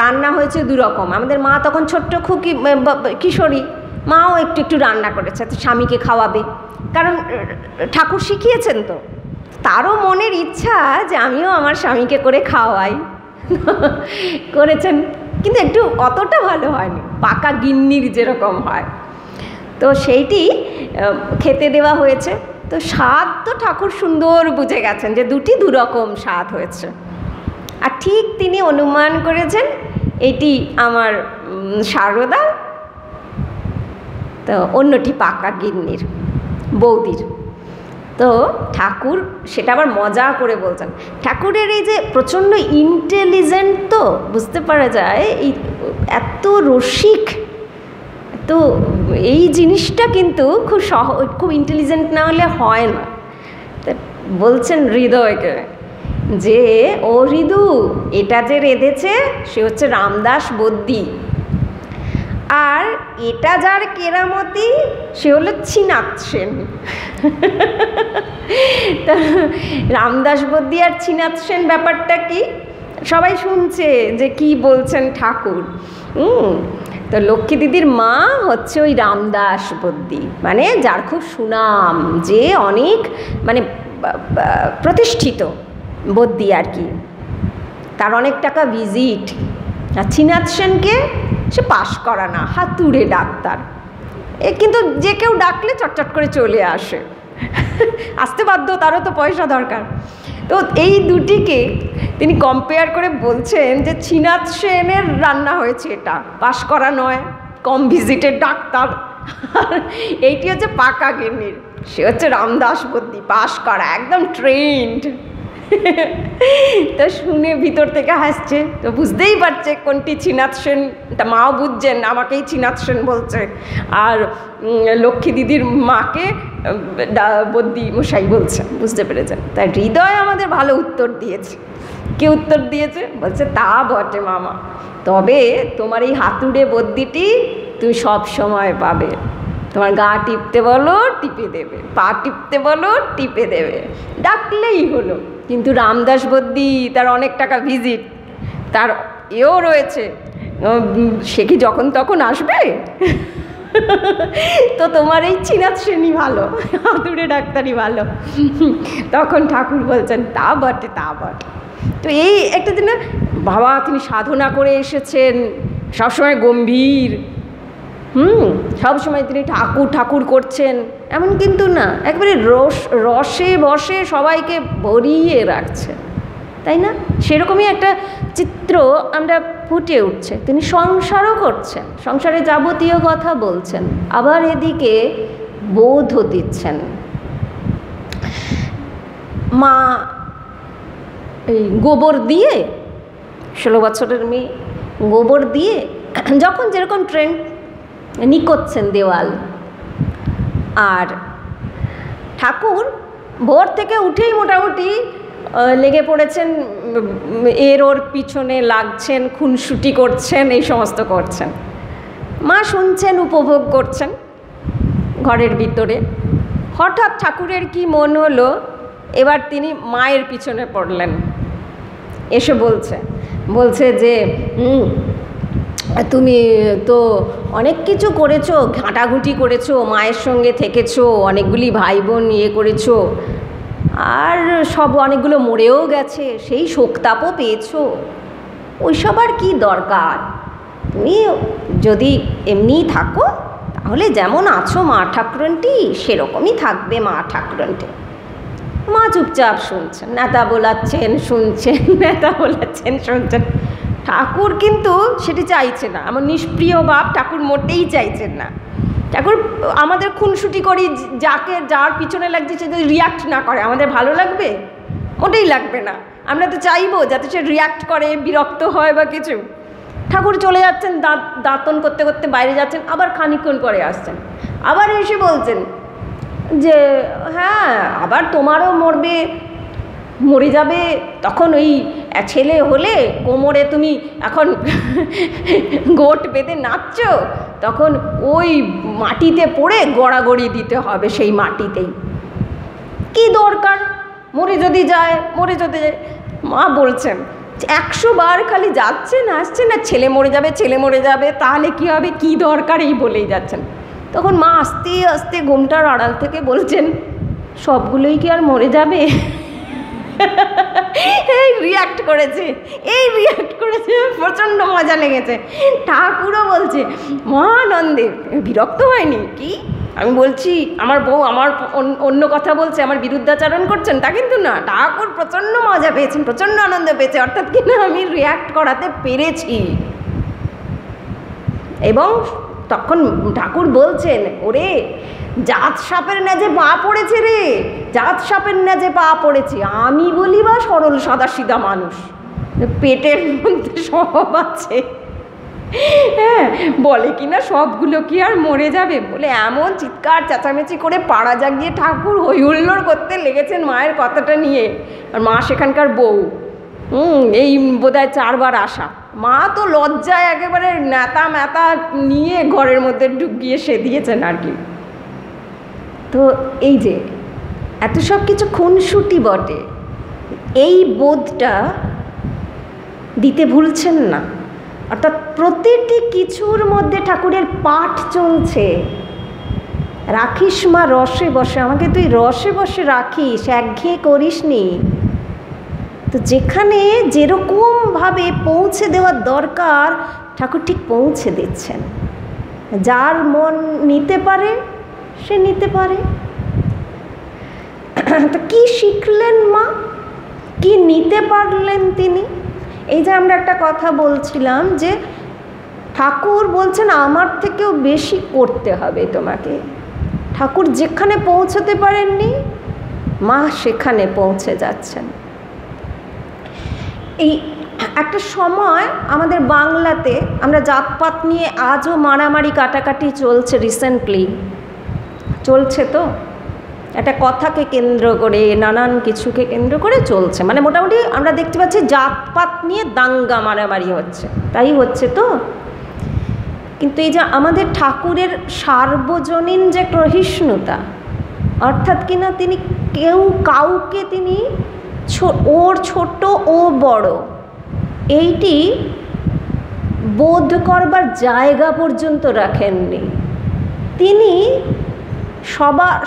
রান্না হয়েছে দুরকম। আমাদের মা তখন ছোট্ট খুকি কিশোরী, মাও একটু একটু রান্না করেছে, তো স্বামীকে খাওয়াবে, কারণ ঠাকুর শিখিয়েছেন। তো তারও মনের ইচ্ছা যে আমিও আমার স্বামীকে করে খাওয়াই, করেছেন, কিন্তু একটু অতটা ভালো হয়নি, পাকা গিন্নির যেরকম হয়। তো সেইটি খেতে দেওয়া হয়েছে। তো স্বাদ তো ঠাকুর সুন্দর বুঝে গেছেন যে দুটি দুরকম স্বাদ হয়েছে, আর ঠিক তিনি অনুমান করেছেন এটি আমার সারদা, তো অন্যটি পাকা গিন্নির, বৌদির। তো ঠাকুর সেটা আবার মজা করে বলছেন। ঠাকুরের এই যে প্রচণ্ড ইন্টেলিজেন্ট, তো বুঝতে পারা যায় এই এত রসিক, তো এই জিনিসটা কিন্তু খুব ইন্টেলিজেন্ট না হলে হয় না। তা বলছেন হৃদয়কে যে ও হৃদু, এটা যে রেঁধেছে সে হচ্ছে রামদাস বদ্যি, আর এটা যার কেরামতি সে হলো শ্রীনাথ সেন। তা রামদাস বদ্যি আর শ্রীনাথ সেন ব্যাপারটা কি সবাই শুনছে যে কি বলছেন ঠাকুর। তো লক্ষ্মী দিদির মা হচ্ছে ওই রামদাস বদ্যি, মানে যার খুব সুনাম, যে অনেক মানে প্রতিষ্ঠিত বদ্যি আর কি, তার অনেক টাকা ভিজিট। আর শ্রীনাথ সেনকে সে পাশ করা না, হাতুড়ে ডাক্তার, কিন্তু যে কেউ ডাকলে চটচট করে চলে আসে, আসতে বাধ্য, তারও তো পয়সা দরকার। তো এই দুটিকে তিনি কম্পেয়ার করে বলছেন যে শ্রীনাথ সেনের রান্না হয়েছে, এটা পাশ করা নয়, কম ভিজিটের ডাক্তার, এইটি হচ্ছে পাকা গিন্নির, সে হচ্ছে রামদাস বদ্যি, পাশ করা, একদম ট্রেন্ড। তো শুনে ভিতর থেকে হাসছে, তো বুঝতেই পারছে কোনটি শ্রীনাথ সেন, তা মাও বুঝছেন আমাকেই শ্রীনাথ সেন বলছে, আর লক্ষ্মী দিদির মাকে বদ্যি মশাই বলছে, বুঝতে পেরেছেন। তাই হৃদয় আমাদের ভালো উত্তর দিয়েছে। কি উত্তর দিয়েছে? বলছে তা বটে মামা, তবে তোমার এই হাতুড়ে বদ্যিটি তুমি সব সময় পাবে, তোমার গা টিপতে বলো টিপে দেবে, পা টিপতে বলো টিপে দেবে, ডাকলেই হলো। কিন্তু রামদাস বদ্যি, তার অনেক টাকা ভিজিট, তার এও রয়েছে, সে কি যখন তখন আসবে? তো তোমার এই শ্রীনাথ সেনই ভালো, হাতুড়ে ডাক্তারই ভালো। তখন ঠাকুর বলছেন তা বটে, তা বটে। তো এই একটা দিন বাবা তিনি সাধনা করে এসেছেন, সবসময় গম্ভীর, সবসময় তিনি ঠাকুর ঠাকুর করছেন, এমন কিন্তু না, একবারে রসে বসে সবাইকে ভরিয়ে রাখছে, তাই না? সেরকমই একটা চিত্র আমরা ফুটে উঠছে। তিনি সংসারও করছেন, সংসারে যাবতীয় কথা বলছেন, আবার এদিকে বোধও দিচ্ছেন। মা এই গোবর দিয়ে, 16 বছরের মেয়ে, গোবর দিয়ে যখন যেরকম ট্রেন্ড নিকোচ্ছেন দেওয়াল, আর ঠাকুর ভোর থেকে উঠেই মোটামুটি লেগে পড়েছেন, এর ওর পিছনে লাগছেন, খুনসুটি করছেন, এই সমস্ত করছেন। মা শুনছেন, উপভোগ করছেন ঘরের ভিতরে। হঠাৎ ঠাকুরের কি মন হলো, এবার তিনি মায়ের পিছনে পড়লেন, এসে বলছে যে তুমি তো অনেক কিছু করেছো, ঘাঁটাঘুঁটি করেছো, মায়ের সঙ্গে থেকেছো, অনেকগুলি ভাই বোন ইয়ে করেছো, আর সব অনেকগুলো মরেও গেছে, সেই শোকতাপও পেয়েছো, ওইসব আর কি দরকার? তুমি যদি এমনিই থাকো তাহলে যেমন আছো মা ঠাকুরনটি সেরকমই থাকবে মা ঠাকুরনটি। মা চুপচাপ শুনছেন, নেতা বোলাচ্ছেন শুনছেন, নেতা বোলাচ্ছেন শুনছেন। ঠাকুর কিন্তু সেটি চাইছে না, আমার নিষ্প্রিয় বাপ ঠাকুর মোটেই চাইছেন না। ঠাকুর আমাদের খুনসুটি করি, যার পিছনে লাগছে সে যদি রিয়াক্ট না করে আমাদের ভালো লাগবে? মোটেই লাগবে না। আমরা তো চাইবো যাতে সে রিয়াক্ট করে, বিরক্ত হয় বা কিছু। ঠাকুর চলে যাচ্ছেন, দাঁতন করতে করতে বাইরে যাচ্ছেন, আবার খানিকক্ষণ পরে আসছেন, আবার এসে বলছেন যে হ্যাঁ আবার তোমারও মরে যাবে, তখন ওই ছেলে হলে কোমরে তুমি এখন গোট বেঁধে নাচছো, তখন ওই মাটিতে পড়ে গড়াগড়ি দিতে হবে সেই মাটিতেই। কি দরকার? মরে যদি যায়। মা বলছেন 100 বার খালি যাচ্ছেন আসছেন না, ছেলে মরে যাবে, তাহলে কি হবে, কি দরকার, এই বলেই যাচ্ছেন। তখন মা আস্তে আস্তে ঘুমটার আড়াল থেকে বলছেন সবগুলোই কি আর মরে যাবে? এই রিয়াক্ট করেছে, প্রচণ্ড মজা লেগেছে। ঠাকুরও বলছে মহানন্দে, বিরক্ত হয়নি কি? আমি বলছি আমার বউ আমার অন্য কথা বলছে, আমার বিরুদ্ধাচরণ করছেন, তা কিন্তু না। ঠাকুর প্রচণ্ড মজা পেয়েছেন, প্রচণ্ড আনন্দ পেয়েছে, অর্থাৎ কি না আমি রিয়াক্ট করাতে পেরেছি। এবং তখন ঠাকুর বলছেন ওরে জাত সাপের ন্যাজে পা পড়েছে রে, জাত সাপের ন্যাজে পা পড়েছে। আমি বলি বা সরল সাদাসিধা মানুষ, পেটের মধ্যে সব আছে, হ্যাঁ, বলে কিনা সবগুলো কি আর মরে যাবে? বলে এমন চিৎকার চেঁচামেচি করে পাড়া জাগিয়ে ঠাকুর হই হুল্লোড় করতে লেগেছেন মায়ের কথাটা নিয়ে। আর মা সেখানকার বউ, এই বোধহয় 4 বার আসা। মা তো লজ্জায় একেবারে নেতা মেতা নিয়ে ঘরের মধ্যে ঢুকিয়ে সে দিয়েছেন আর কি। তো এই যে এত সব কিছু খুনসুটি বটে, এই বোধটা দিতে ভুলছেন না। অর্থাৎ প্রতিটি কিছুর মধ্যে ঠাকুরের পাঠ চলছে। রাখিস মা রসে বসে, আমাকে তুই রসে বসে রাখিস, একঘেয়ে করিস নি। তো যেখানে যেরকমভাবে পৌঁছে দেওয়ার দরকার ঠাকুর ঠিক পৌঁছে দিচ্ছেন। যার মন নিতে পারে সে নিতে পারে। তো কি শিখলেন মা, কি নিতে পারলেন তিনি? এই যে আমরা একটা কথা বলছিলাম যে ঠাকুর বলছেন আমার থেকেও বেশি করতে হবে তোমাকে। ঠাকুর যেখানে পৌঁছতে পারেননি মা সেখানে পৌঁছে যাচ্ছেন। এই একটা সময় আমাদের বাংলাতে আমরা জাতপাত নিয়ে আজও মারামারি কাটাকাটি চলছে, রিসেন্টলি চলছে। তো একটা কথাকে কেন্দ্র করে, নানান কিছুকে কেন্দ্র করে চলছে, মানে মোটামুটি আমরা দেখতে পাচ্ছি জাতপাত নিয়ে দাঙ্গা মারামারি হচ্ছে, তাই হচ্ছে। তো কিন্তু এই যে আমাদের ঠাকুরের সার্বজনীন যে সহিষ্ণুতা, অর্থাৎ কিনা তিনি কাউকে তিনি ওর ছোট ও বড় এইটি বোধ করবার জায়গা পর্যন্ত রাখেননি। তিনি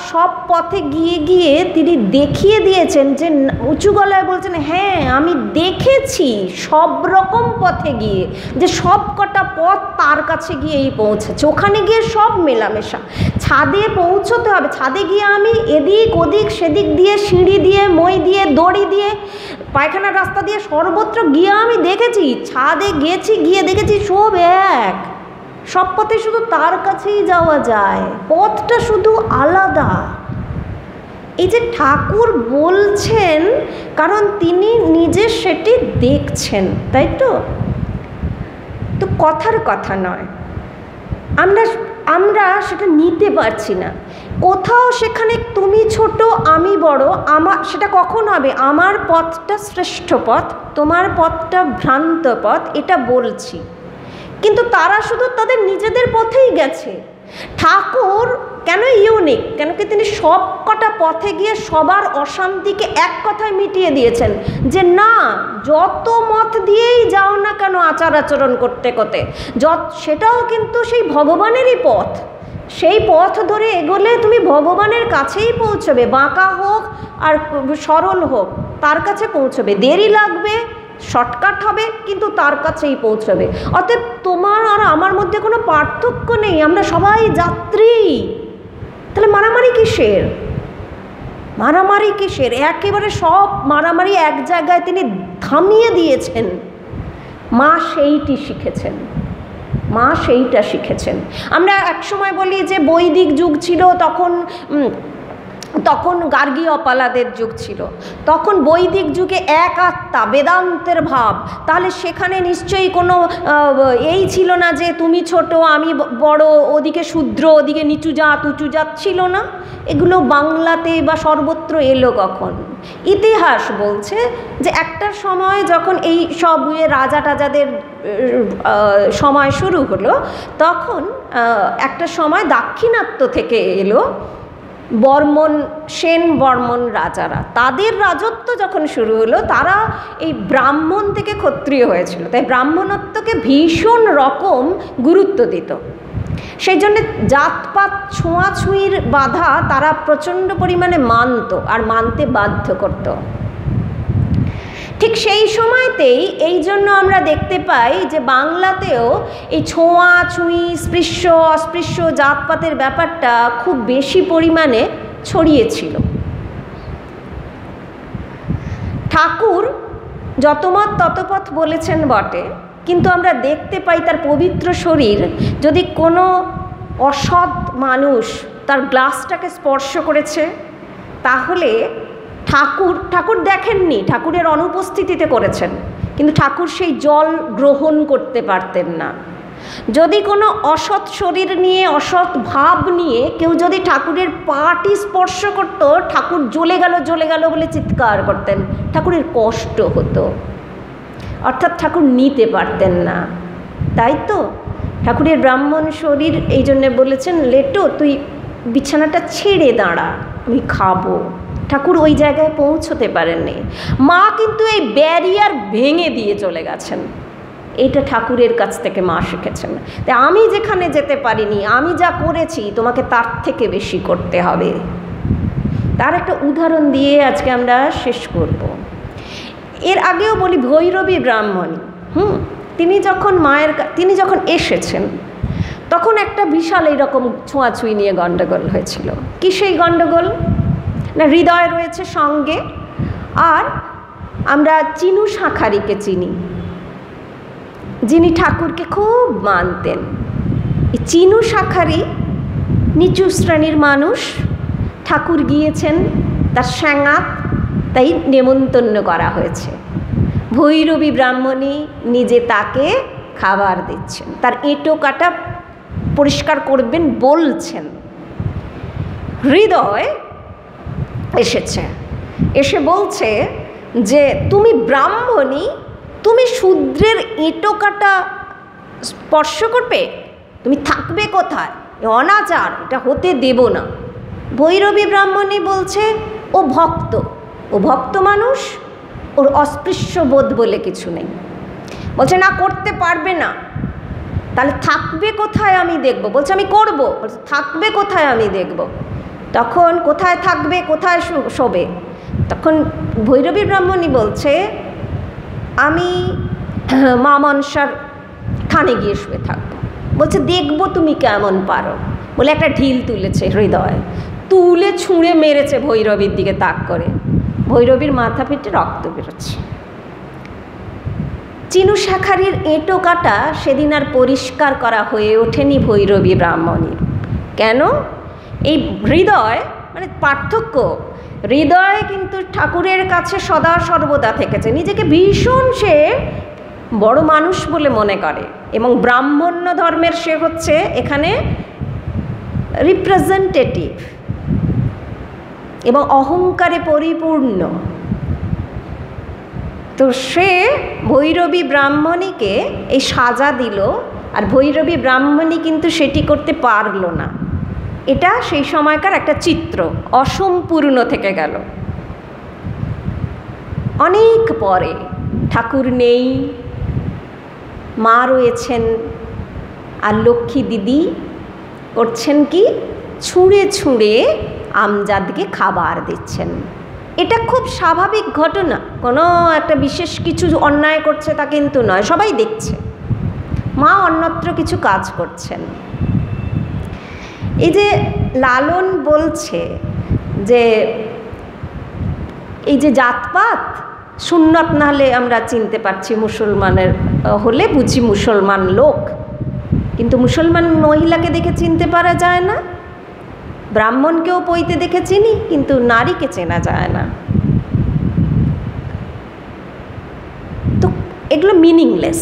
সব পথে গিয়ে গিয়ে তিনি দেখিয়ে দিয়েছেন যে উঁচু গলায় বলছেন হ্যাঁ আমি দেখেছি সব রকম পথে গিয়ে, যে সব কটা পথ তার কাছে গিয়েই পৌঁছেছে। ওখানে গিয়ে সব মেলামেশা। ছাদে পৌঁছতে হবে, ছাদে গিয়ে আমি এদিক ওদিক সেদিক দিয়ে, সিঁড়ি দিয়ে, মই দিয়ে, দড়ি দিয়ে, পায়খানার রাস্তা দিয়ে, সর্বত্র গিয়ে আমি দেখেছি। ছাদে গেছি, গিয়ে দেখেছি সব এক, সব পথে শুধু তার কাছেই যাওয়া যায়, পথটা শুধু আলাদা। এই যে ঠাকুর বলছেন কারণ তিনি নিজে সেটি দেখছেন, তাই তো। তো কথার কথা নয়, আমরা সেটা নিতে পারছি না। কোথাও সেখানে তুমি ছোট আমি বড়, সেটা কখন হবে? আমার পথটা শ্রেষ্ঠ পথ, তোমার পথটা ভ্রান্ত পথ, এটা বলছি। কিন্তু তারা শুধু তাদের নিজেদের পথেই গেছে। ঠাকুর কেন ইউনিক? কেন কি তিনি সব কটা পথে গিয়ে সবার অশান্তিকে এক কথায় মিটিয়ে দিয়েছেন যে না, যত মত দিয়েই যাও না কেন আচার আচরণ করতে করতে, সেটাও কিন্তু সেই ভগবানেরই পথ। সেই পথ ধরে এগোলে তুমি ভগবানের কাছেই পৌঁছবে, বাঁকা হোক আর সরল হোক তার কাছে পৌঁছবে। দেরি লাগবে, শর্টকাট হবে, কিন্তু তার কাছেই পৌঁছবে। অতএব তোমার আর আমার মধ্যে কোনো পার্থক্য নেই, আমরা সবাই যাত্রী। তাহলে মারামারি কিসের? মারামারি কিসের? একেবারে সব মারামারি এক জায়গায় তিনি থামিয়ে দিয়েছেন। মা সেইটি শিখেছেন, মা সেইটা শিখেছেন। আমরা একসময় বলি যে বৈদিক যুগ ছিল, তখন গার্গী অপালাদের যুগ ছিল, তখন বৈদিক যুগে এক আত্মা, বেদান্তের ভাব। তাহলে সেখানে নিশ্চয়ই কোনো এই ছিল না যে তুমি ছোট আমি বড়, ওদিকে শূদ্র ওদিকে নিচু জাত উঁচু জাত, ছিল না। এগুলো বাংলাতে বা সর্বত্র এলো কখন? ইতিহাস বলছে যে একটা সময় যখন এই সব রাজা টাজাদের সময় শুরু হলো, তখন একটা সময় দাক্ষিণাত্য থেকে এলো বর্মন, সেন বর্মন রাজারা। তাদের রাজত্ব যখন শুরু হলো, তারা এই ব্রাহ্মণ থেকে ক্ষত্রিয় হয়েছিল, তাই ব্রাহ্মণত্বকে ভীষণ রকম গুরুত্ব দিত। সেই জন্যে জাতপাত ছোঁয়াছুঁয়ির বাধা তারা প্রচণ্ড পরিমাণে মানত আর মানতে বাধ্য করত। ঠিক সেই সময়তেই এই জন্য আমরা দেখতে পাই যে বাংলাতেও এই ছোঁয়াছুঁয়ি, স্পৃশ্য অস্পৃশ্য জাতপাতের ব্যাপারটা খুব বেশি পরিমাণে ছড়িয়েছিল। ঠাকুর যতমত ততপথ বলেছেন বটে, কিন্তু আমরা দেখতে পাই তার পবিত্র শরীর যদি কোনো অসৎ মানুষ তার গ্লাসটাকে স্পর্শ করেছে, তাহলে ঠাকুর দেখেননি, ঠাকুরের অনুপস্থিতিতে করেছেন, কিন্তু ঠাকুর সেই জল গ্রহণ করতে পারতেন না। যদি কোনো অসৎ শরীর নিয়ে, অসৎ ভাব নিয়ে কেউ যদি ঠাকুরের পাটি স্পর্শ করত, ঠাকুর জ্বলে গেল বলে চিৎকার করতেন, ঠাকুরের কষ্ট হতো, অর্থাৎ ঠাকুর নিতে পারতেন না। তাই তো ঠাকুরের ব্রাহ্মণ শরীর এই জন্যে বলেছেন, লেটো তুই বিছানাটা ছেড়ে দাঁড়া, আমি খাবো। ঠাকুর ওই জায়গায় পৌঁছতে পারেননি। মা কিন্তু এই ব্যারিয়ার ভেঙে দিয়ে চলে গেছেন। এইটা ঠাকুরের কাছ থেকে মা শিখেছেন। তাই আমি যেখানে যেতে পারিনি, আমি যা করেছি তোমাকে তার থেকে বেশি করতে হবে। তার একটা উদাহরণ দিয়ে আজকে আমরা শেষ করব। এর আগেও বলি ভৈরবী ব্রাহ্মণী, তিনি যখন এসেছেন, তখন একটা বিশাল এইরকম ছোঁয়াছুঁই নিয়ে গণ্ডগোল হয়েছিল। কি সেই গণ্ডগোল? না, হৃদয় রয়েছে সঙ্গে, আর আমরা চিনু শাঁখারিকে চিনি, যিনি ঠাকুরকে খুব মানতেন। এই চিনু শাঁখারি নিচু শ্রেণীর মানুষ, ঠাকুর গিয়েছেন তার স্যাঙাত, তাই নেমন্তন্ন করা হয়েছে। ভৈরবী ব্রাহ্মণী নিজে তাকে খাবার দিচ্ছেন, তার এঁটো কাটা পরিষ্কার করবেন বলছেন। হৃদয় এসেছে, এসে বলছে যে তুমি ব্রাহ্মণী, তুমি শূদ্রের এঁটো কাটা স্পর্শ করবে? তুমি থাকবে কোথায়? অনাচার, এটা হতে দেব না। ভৈরবী ব্রাহ্মণী বলছে ও ভক্ত মানুষ, ওর অস্পৃশ্য বোধ বলে কিছু নেই। বলছে না, করতে পারবে না। তাহলে থাকবে কোথায় আমি দেখব? বলছে আমি করব। বলছে থাকবে কোথায় আমি দেখব। তখন কোথায় থাকবে, কোথায় শোবে? তখন ভৈরবী ব্রাহ্মণী বলছে আমি মা মনসার থানে গিয়ে শুয়ে থাকবো। বলছে দেখবো তুমি কেমন পারো। বলে একটা ঢিল তুলেছে হৃদয়, তুলে ছুঁড়ে মেরেছে ভৈরবীর দিকে তাক করে। ভৈরবীর মাথা ফেটে রক্ত বেরোচ্ছে। চিনু শাঁখারির এঁটো কাটা সেদিন আর পরিষ্কার করা হয়ে ওঠেনি ভৈরবী ব্রাহ্মণীর। কেন? এই হৃদয়, মানে পার্থক্য, হৃদয় কিন্তু ঠাকুরের কাছে সদা সর্বদা থেকেছে, নিজেকে ভীষণ সে বড় মানুষ বলে মনে করে, এবং ব্রাহ্মণ্য ধর্মের সে হচ্ছে এখানে রিপ্রেজেন্টেটিভ এবং অহংকারে পরিপূর্ণ। তো সে ভৈরবী ব্রাহ্মণীকে এই সাজা দিল, আর ভৈরবী ব্রাহ্মণী কিন্তু সেটি করতে পারল না। এটা সেই সময়কার একটা চিত্র, অসম্পূর্ণ থেকে গেল। অনেক পরে, ঠাকুর নেই, মা রয়েছেন, আর লক্ষ্মী দিদি করছেন কি, ছুঁড়ে ছুঁড়ে আমজাদকে খাবার দিচ্ছেন। এটা খুব স্বাভাবিক ঘটনা, কোনো একটা বিশেষ কিছু অন্যায় করছে তা কিন্তু নয়, সবাই দেখছে। মা অন্যত্র কিছু কাজ করছেন। এই যে লালন বলছে যে এই যে জাতপাত, সুন্নত না হলে আমরা চিনতে পারছি, মুসলমানের হলে বুঝি মুসলমান লোক, কিন্তু মুসলমান মহিলাকে দেখে চিনতে পারা যায় না। ব্রাহ্মণকেও পইতে দেখে চিনি, কিন্তু নারীকে চেনা যায় না। তো এগুলো মিনিংলেস,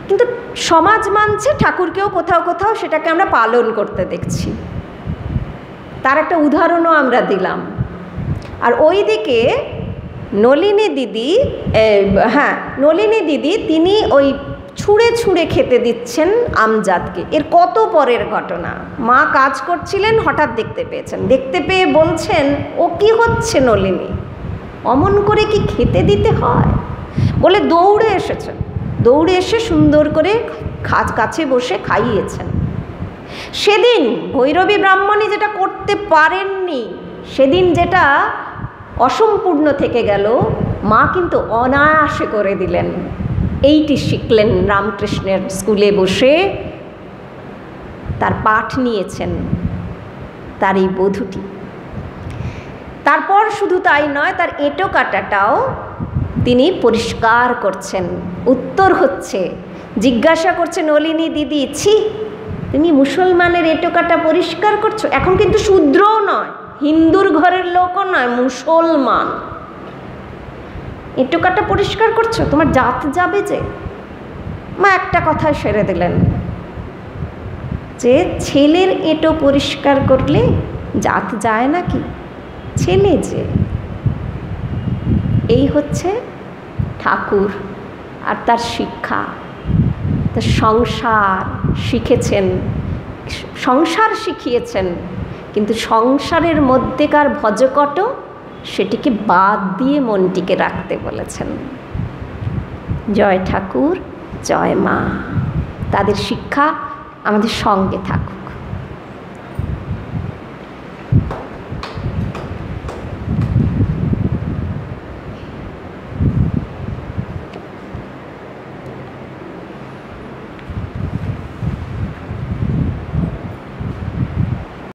কিন্তু সমাজ মানছে, ঠাকুরকেও কোথাও কোথাও সেটাকে আমরা পালন করতে দেখছি। তার একটা উদাহরণও আমরা দিলাম। আর ওই দিকে নলিনী দিদি, নলিনী দিদি তিনি ওই ছুঁড়ে ছুঁড়ে খেতে দিচ্ছেন আমজাদকে। এর কত পরের ঘটনা। মা কাজ করছিলেন, হঠাৎ দেখতে পেয়েছেন, দেখতে পেয়ে বলছেন, ও কি হচ্ছে নলিনী, অমন করে কি খেতে দিতে হয়, বলে দৌড়ে এসেছেন। দৌড়ে এসে সুন্দর করে কাছে বসে খাইয়েছেন। সেদিন ভৈরবী ব্রাহ্মণী যেটা করতে পারেননি, সেদিন যেটা অসম্পূর্ণ থেকে গেল, মা কিন্তু অনায়াসে করে দিলেন। এইটি শিখলেন রামকৃষ্ণের স্কুলে বসে, তার পাঠ নিয়েছেন তার এই বধূটি। তারপর শুধু তাই নয়, তার এঁটো কাটাটাও তিনি পরিষ্কার করছেন। উত্তর হচ্ছে, জিজ্ঞাসা করছে নলিনী দিদি, ছি তুমি মুসলমানের এঁটো কাটা পরিষ্কার করছো? এখন কিন্তু শূদ্রও নয়, হিন্দুর ঘরের লোকও নয়, মুসলমান, এঁটো কাটা পরিষ্কার করছো, তোমার জাত যাবে যে। মা একটা কথা সেরে দিলেন যে ছেলের এঁটো পরিষ্কার করলে জাত যায় নাকি, ছেলে যে। এই হচ্ছে ঠাকুর আর তার শিক্ষা। তার সংসার শিখেছেন, সংসার শিখিয়েছেন, কিন্তু সংসারের মধ্যেকার ভজকট সেটিকে বাদ দিয়ে মনটিকে রাখতে বলেছেন। জয় ঠাকুর, জয় মা। তাদের শিক্ষা আমাদের সঙ্গে থাকুক।